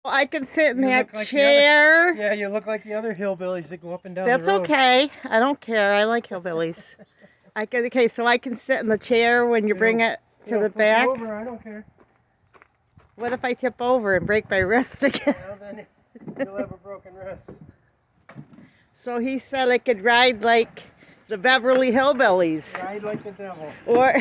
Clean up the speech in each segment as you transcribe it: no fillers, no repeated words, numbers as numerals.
I can sit in You that look like chair. Yeah, you look like the other hillbillies that go up and down That's the road. okay. I don't care. I like hillbillies. Okay, so I can sit in the chair when you bring it to the Flip you back. over, I don't care. What if I tip over and break my wrist again? Well, then you'll have a broken wrist. So he said I could ride like the Beverly Hillbillies. Ride like the devil. Or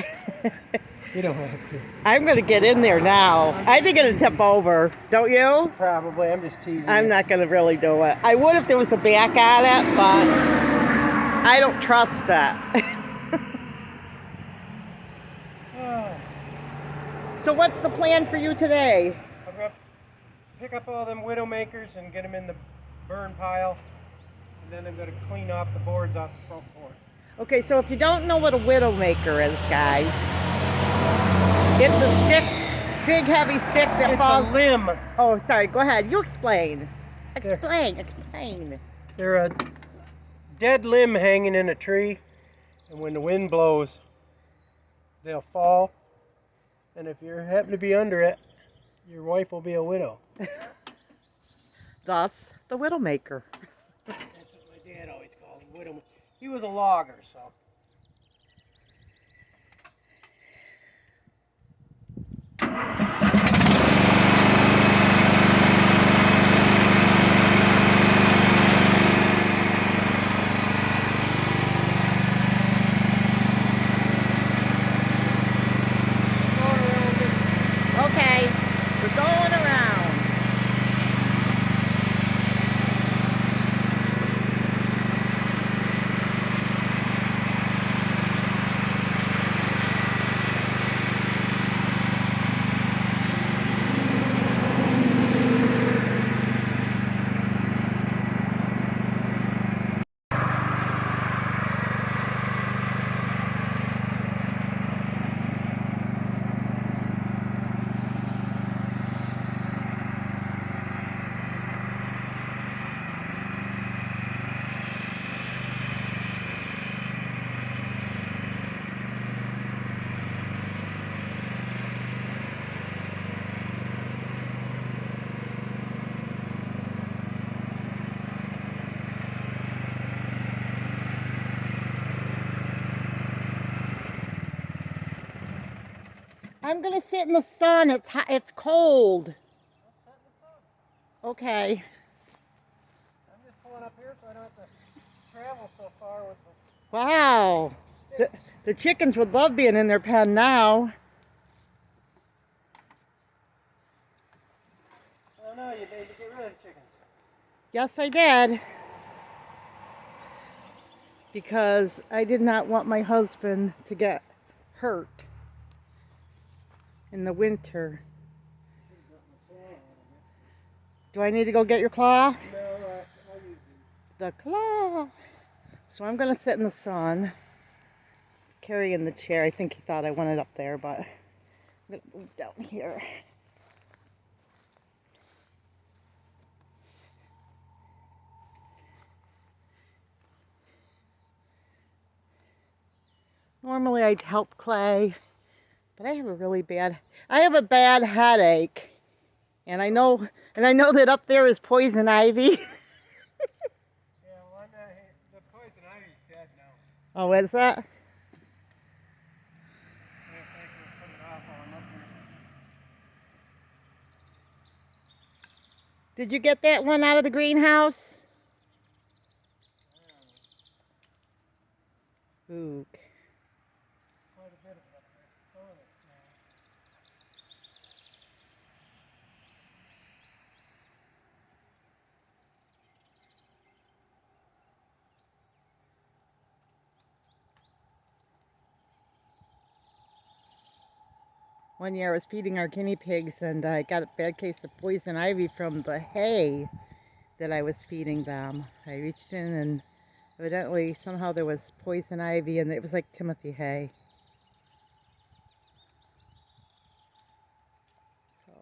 You don't have to. I'm gonna get in there now. I think it'll tip over. Don't you? Probably. I'm just teasing I'm you. not gonna really do it. I would if there was a back on it, but I don't trust that. So what's the plan for you today? I'm going to pick up all them Widowmakers and get them in the burn pile. And then I'm going to clean off the boards off the front porch. Okay, so if you don't know what a Widowmaker is, guys, it's a stick, big heavy stick that falls. It's a limb. Oh, sorry, go ahead. You explain. Explain. They're a dead limb hanging in a tree. And when the wind blows, they'll fall. And if you happen to be under it, your wife will be a widow. Thus, the Widowmaker. That's what my dad always called him, widow. He was a logger, so. Okay, we're going around. I'm gonna sit in the sun. It's hot. It's cold. Okay. I'm just pulling up here so I don't have to travel so far with the Wow. sticks. The chickens would love being in their pen now. Oh no, you need to get rid of the chickens. Yes, I did. Because I did not want my husband to get hurt in the winter. Do I need to go get your claw? No, I'll use these. The claw. So I'm going to sit in the sun, carrying the chair. I think he thought I wanted up there, but I'm going to move down here. Normally I'd help Clay, but I have a bad headache. And I know that up there is poison ivy. Yeah, well, the poison ivy's dead now. Oh, is that? I think we'll put it off while I'm up here. Did you get that one out of the greenhouse? Ooh. Quite a bit of it up there. Some of it's now. One year I was feeding our guinea pigs and I got a bad case of poison ivy from the hay that I was feeding them. I reached in and evidently somehow there was poison ivy and it was like Timothy hay. So.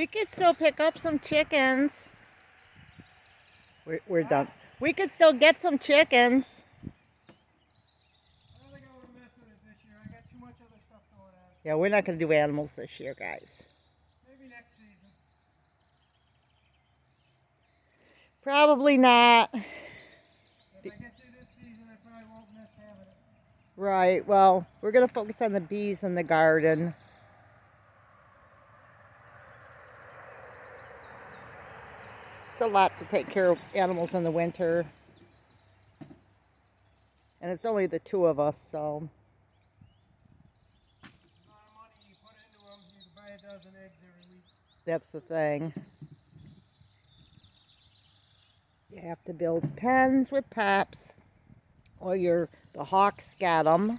We could still pick up some chickens. We're done. We could still get some chickens. I don't think I want to mess with it this year. I got too much other stuff going on. Yeah, we're not going to do animals this year, guys. Maybe next season. Probably not. If I get through this season, I probably won't miss having it. Right, well, we're going to focus on the bees in the garden. It's a lot to take care of animals in the winter. And it's only the two of us, so. The amount of money you put into them, you can buy a dozen eggs every week. That's the thing. You have to build pens with tops, or the hawks get them.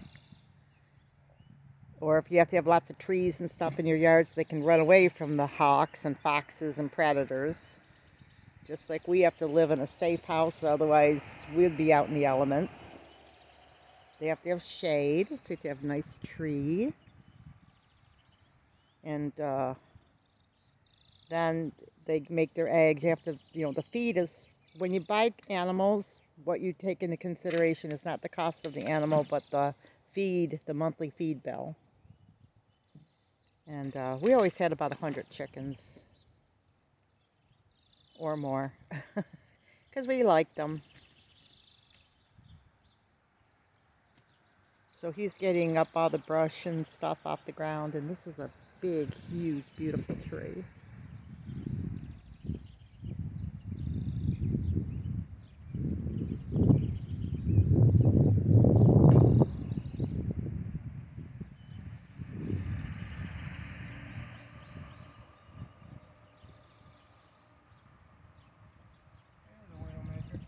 Or if you have to have lots of trees and stuff in your yard so they can run away from the hawks and foxes and predators. Just like we have to live in a safe house, otherwise we'd be out in the elements. They have to have shade, so you have to have a nice tree. And then they make their eggs. You have to, the feed is, when you buy animals, what you take into consideration is not the cost of the animal, but the feed, the monthly feed bill. And we always had about 100 chickens or more because we liked them. So he's getting up all the brush and stuff off the ground, and this is a big, huge, beautiful tree. There's a widowmaker.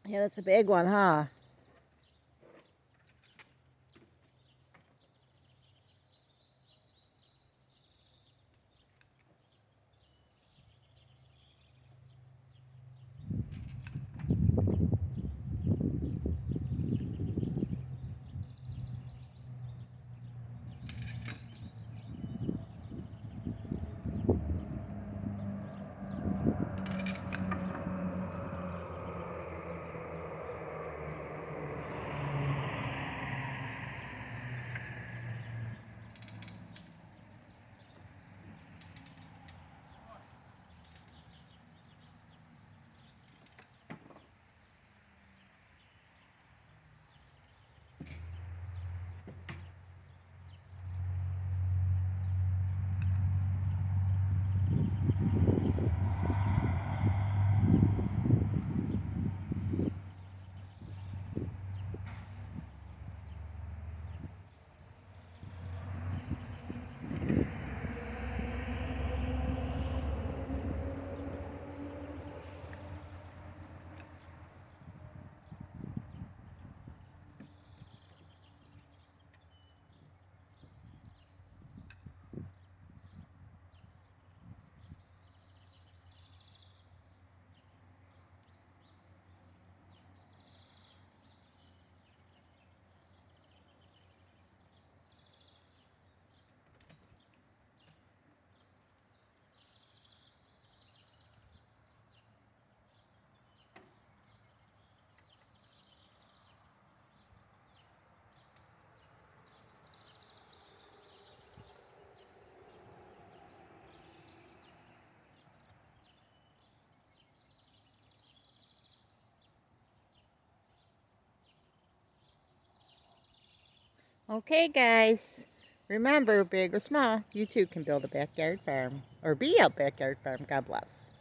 Yeah, that's a big one, huh? Okay, guys. Remember, big or small, you too can build a backyard farm or be a backyard farm. God bless.